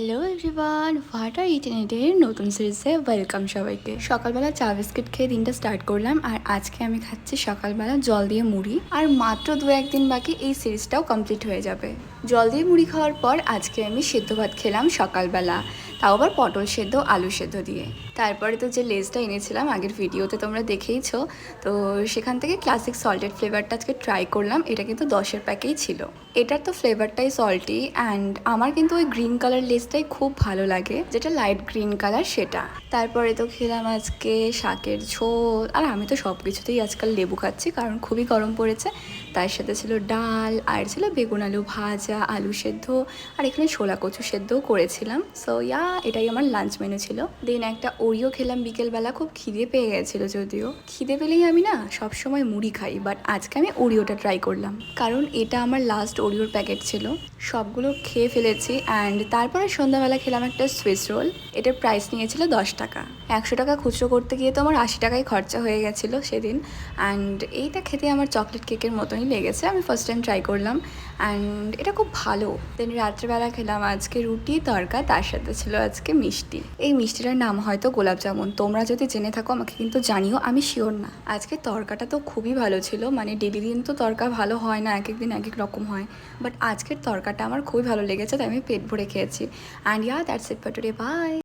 Hello everyone, what are ইন্টারনেটের নতুন সিরিজে ওয়েলকাম সবাইকে। সকালবেলা চা বিস্কিট খেয়ে দিনটা স্টার্ট করলাম, আর আজকে আমি খাচ্ছি সকালবেলা জল দিয়ে মুড়ি। আর মাত্র 2-1 দিন বাকি এই সিরিজটাও কমপ্লিট হয়ে যাবে। জল দিয়ে মুড়ি খাওয়ার পর আজকে আমি সেদ্ধ ভাত খেলাম সকালবেলা, তাও আবার পটল সেদ্ধ আলু সেদ্ধ দিয়ে। তারপরে তো যে লেসটা এনেছিলাম আগের ভিডিওতে তোমরা দেখেইছো, তো সেখান থেকে ক্লাসিক সল্টেড ফ্লেভারটা আজকে ট্রাই করলাম। এটা কিন্তু 10-এর প্যাকেই ছিল। এটার তো ফ্লেভারটাই সল্টি, অ্যান্ড আমার কিন্তু ওই গ্রিন কালার লেসটাই খুব ভালো লাগে, যেটা লাইট গ্রিন কালার সেটা। তারপরে তো খেলাম আজকে শাকের ঝোল, আর আমি তো সব কিছুতেই আজকাল লেবু খাচ্ছি কারণ খুবই গরম পড়েছে। তার সাথে ছিল ডাল, আর ছিল বেগুন আলু ভাজা, আলু সেদ্ধ, আর এখানে ছোলা কচু সেদ্ধও করেছিলাম। সো এটাই আমার লাঞ্চ মেনু ছিল। দেন একটা ওরিও খেলাম বিকেলবেলা, খুব খিদে পেয়ে গেছিলো। যদিও খিদে পেলেই আমি না সবসময় মুড়ি খাই, বাট আজকে আমি ওরিওটা ট্রাই করলাম কারণ এটা আমার লাস্ট ওরিওর প্যাকেট ছিল। সবগুলো খেয়ে ফেলেছি। অ্যান্ড তারপরে সন্ধ্যাবেলা খেলাম একটা সুইস রোল। এটার প্রাইস নিয়েছিল 10 টাকা। 100 টাকা খুচরো করতে গিয়ে তো আমার 80 টাকায় খরচা হয়ে গেছিলো সেদিন। অ্যান্ড এইটা খেতে আমার চকলেট কেকের মতনই লেগেছে, আমি ফার্স্ট টাইম ট্রাই করলাম, অ্যান্ড এটা খুব ভালো। দেন রাত্রেবেলা খেলাম আজকে রুটি তড়কা, তার সাথে ছিল আজকে মিষ্টি। এই মিষ্টিটার নাম হয়তো গোলাপ জামুন। তোমরা যদি জেনে থাকো আমাকে কিন্তু জানিও, আমি শিওর না। আজকে তড়কাটা তো খুবই ভালো ছিল, মানে ডেলি দিন তো তড়কা ভালো হয় না, এক এক দিন এক এক রকম হয়, বাট আজকের তড়কাটা আমার খুবই ভালো লেগেছে, তাই আমি পেট ভরে খেয়েছি। And that's it for today, by.